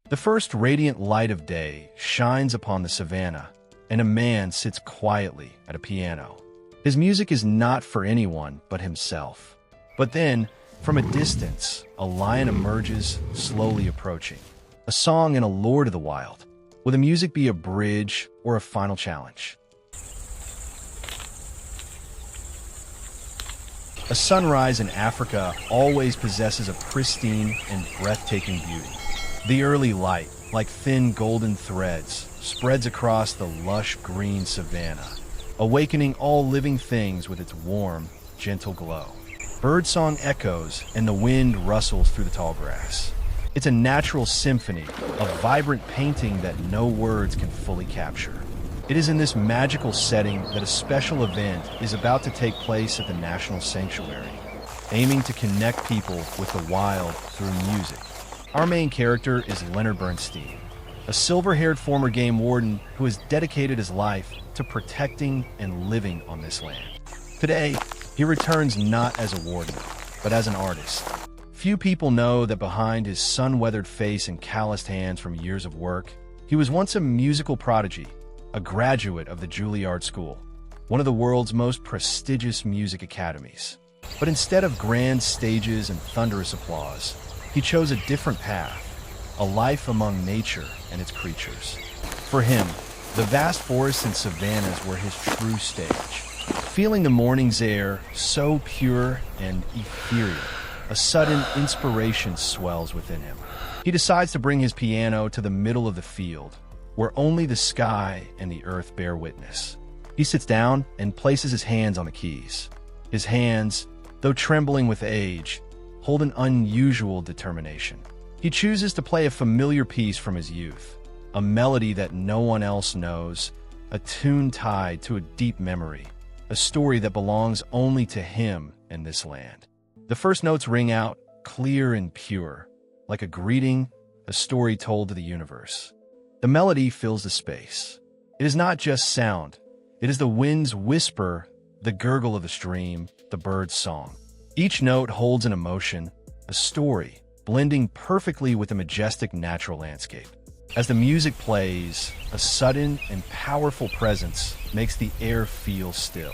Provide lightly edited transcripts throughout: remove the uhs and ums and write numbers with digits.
The first radiant light of day shines upon the savannah, and a man sits quietly at a piano. His music is not for anyone but himself. But then, from a distance, a lion emerges, slowly approaching. A song and a lure to the wild. Will the music be a bridge or a final challenge? A sunrise in Africa always possesses a pristine and breathtaking beauty. The early light, like thin golden threads, spreads across the lush green savanna, awakening all living things with its warm, gentle glow. Birdsong echoes and the wind rustles through the tall grass. It's a natural symphony, a vibrant painting that no words can fully capture. It is in this magical setting that a special event is about to take place at the National Sanctuary, aiming to connect people with the wild through music. Our main character is Leonard Bernstein, a silver-haired former game warden who has dedicated his life to protecting and living on this land. Today, he returns not as a warden, but as an artist. Few people know that behind his sun-weathered face and calloused hands from years of work, he was once a musical prodigy, a graduate of the Juilliard School, one of the world's most prestigious music academies. But instead of grand stages and thunderous applause, he chose a different path, a life among nature and its creatures. For him, the vast forests and savannas were his true stage. Feeling the morning's air so pure and ethereal, a sudden inspiration swells within him. He decides to bring his piano to the middle of the field, where only the sky and the earth bear witness. He sits down and places his hands on the keys. His hands, though trembling with age, hold an unusual determination. He chooses to play a familiar piece from his youth, a melody that no one else knows, a tune tied to a deep memory, a story that belongs only to him and this land. The first notes ring out, clear and pure, like a greeting, a story told to the universe. The melody fills the space. It is not just sound. It is the wind's whisper, the gurgle of the stream, the bird's song. Each note holds an emotion, a story, blending perfectly with the majestic natural landscape. As the music plays, a sudden and powerful presence makes the air feel still.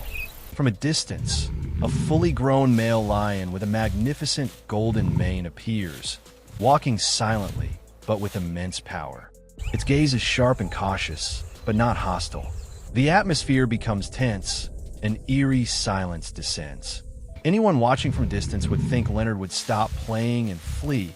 From a distance, a fully grown male lion with a magnificent golden mane appears, walking silently, but with immense power. Its gaze is sharp and cautious, but not hostile. The atmosphere becomes tense, an eerie silence descends. Anyone watching from distance would think Leonard would stop playing and flee,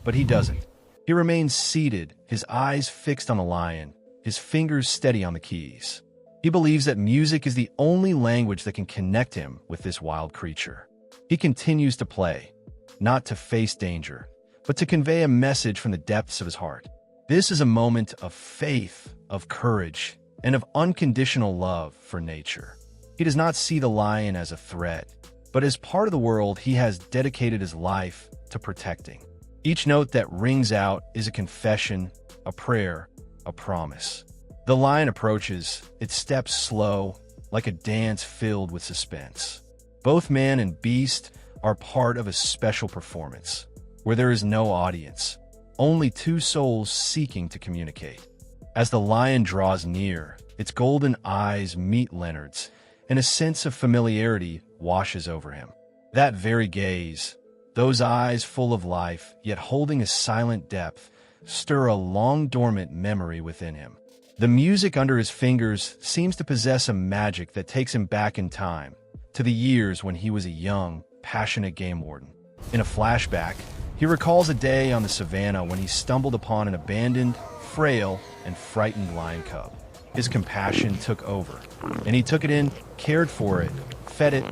but he doesn't. He remains seated, his eyes fixed on the lion, his fingers steady on the keys. He believes that music is the only language that can connect him with this wild creature. He continues to play, not to face danger, but to convey a message from the depths of his heart. This is a moment of faith, of courage, and of unconditional love for nature. He does not see the lion as a threat, but as part of the world he has dedicated his life to protecting. Each note that rings out is a confession, a prayer, a promise. The lion approaches, its steps slow, like a dance filled with suspense. Both man and beast are part of a special performance, where there is no audience, only two souls seeking to communicate. As the lion draws near, its golden eyes meet Leonard's, and a sense of familiarity washes over him. That very gaze, those eyes full of life, yet holding a silent depth, stir a long-dormant memory within him. The music under his fingers seems to possess a magic that takes him back in time, to the years when he was a young, passionate game warden. In a flashback, he recalls a day on the savannah when he stumbled upon an abandoned, frail, and frightened lion cub. His compassion took over, and he took it in, cared for it, fed it,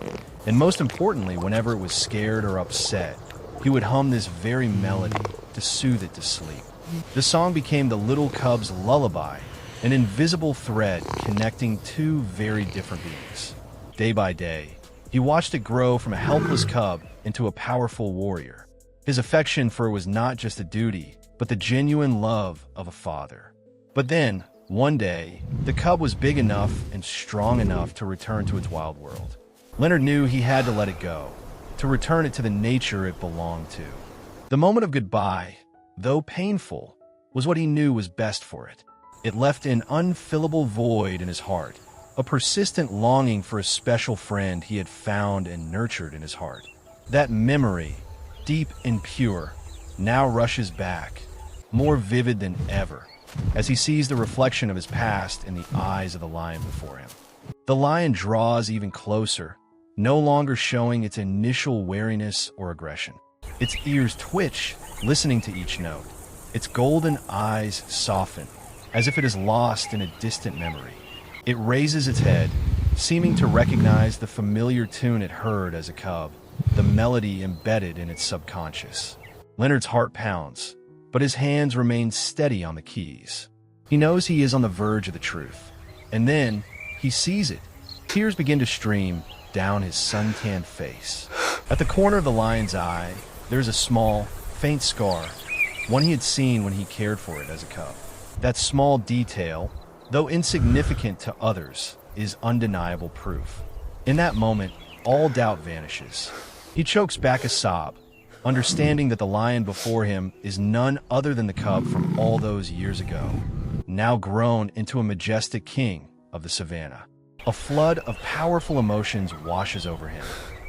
and most importantly, whenever it was scared or upset, he would hum this very melody to soothe it to sleep. The song became the little cub's lullaby, an invisible thread connecting two very different beings. Day by day, he watched it grow from a helpless cub into a powerful warrior. His affection for it was not just a duty, but the genuine love of a father. But then, one day, the cub was big enough and strong enough to return to its wild world. Leonard knew he had to let it go, to return it to the nature it belonged to. The moment of goodbye, though painful, was what he knew was best for it. It left an unfillable void in his heart, a persistent longing for a special friend he had found and nurtured in his heart. That memory, deep and pure, now rushes back, more vivid than ever, as he sees the reflection of his past in the eyes of the lion before him. The lion draws even closer, no longer showing its initial wariness or aggression. Its ears twitch, listening to each note. Its golden eyes soften, as if it is lost in a distant memory. It raises its head, seeming to recognize the familiar tune it heard as a cub, the melody embedded in its subconscious. Leonard's heart pounds, but his hands remain steady on the keys. He knows he is on the verge of the truth. And then, he sees it. Tears begin to stream down his sun-tanned face. At the corner of the lion's eye, there's a small, faint scar, one he had seen when he cared for it as a cub. That small detail, though insignificant to others, is undeniable proof. In that moment, all doubt vanishes. He chokes back a sob, understanding that the lion before him is none other than the cub from all those years ago, now grown into a majestic king of the savannah. A flood of powerful emotions washes over him,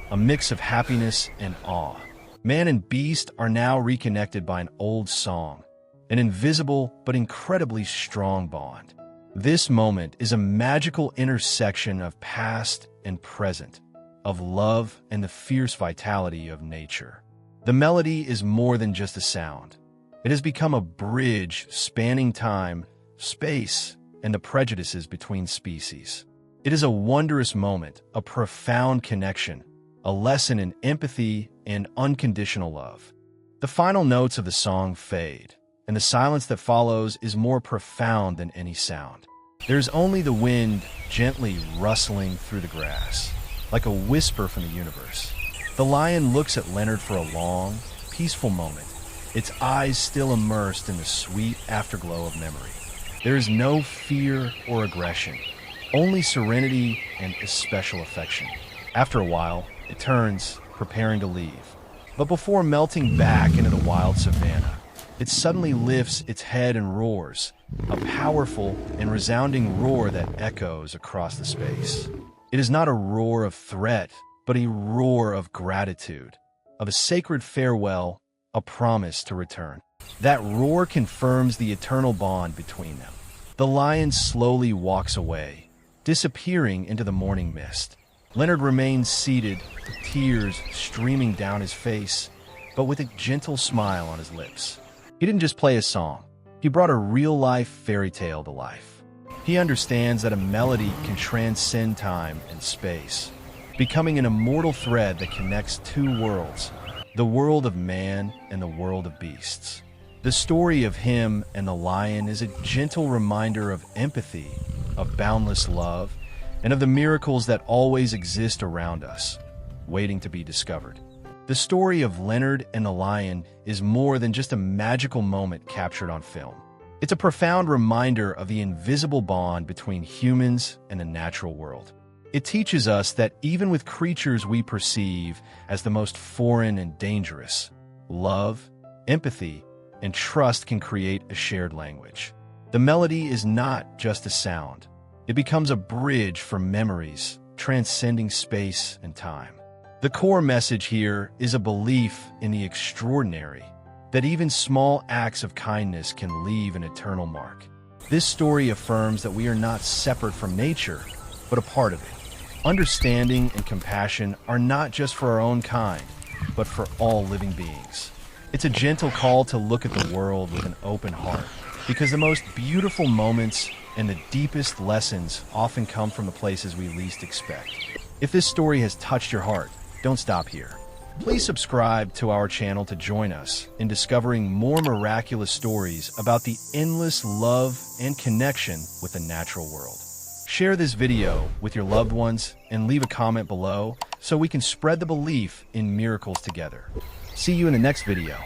a mix of happiness and awe. Man and beast are now reconnected by an old song, an invisible but incredibly strong bond. This moment is a magical intersection of past and present, of love and the fierce vitality of nature. The melody is more than just a sound. It has become a bridge spanning time, space, and the prejudices between species. It is a wondrous moment, a profound connection, a lesson in empathy and unconditional love. The final notes of the song fade, and the silence that follows is more profound than any sound. There's only the wind gently rustling through the grass, like a whisper from the universe. The lion looks at Leonard for a long, peaceful moment, its eyes still immersed in the sweet afterglow of memory. There is no fear or aggression, only serenity and a special affection. After a while, it turns, preparing to leave. But before melting back into the wild savannah, it suddenly lifts its head and roars, a powerful and resounding roar that echoes across the space. It is not a roar of threat, but a roar of gratitude, of a sacred farewell, a promise to return. That roar confirms the eternal bond between them. The lion slowly walks away, disappearing into the morning mist. Leonard remains seated, tears streaming down his face, but with a gentle smile on his lips. He didn't just play a song. He brought a real-life fairy tale to life. He understands that a melody can transcend time and space, becoming an immortal thread that connects two worlds, the world of man and the world of beasts. The story of him and the lion is a gentle reminder of empathy, of boundless love, and of the miracles that always exist around us, waiting to be discovered. The story of Leonard and the lion is more than just a magical moment captured on film. It's a profound reminder of the invisible bond between humans and the natural world. It teaches us that even with creatures we perceive as the most foreign and dangerous, love, empathy, and trust can create a shared language. The melody is not just a sound. It becomes a bridge for memories, transcending space and time. The core message here is a belief in the extraordinary, that even small acts of kindness can leave an eternal mark. This story affirms that we are not separate from nature, but a part of it. Understanding and compassion are not just for our own kind, but for all living beings. It's a gentle call to look at the world with an open heart, because the most beautiful moments and the deepest lessons often come from the places we least expect. If this story has touched your heart, don't stop here. Please subscribe to our channel to join us in discovering more miraculous stories about the endless love and connection with the natural world. Share this video with your loved ones and leave a comment below so we can spread the belief in miracles together. See you in the next video.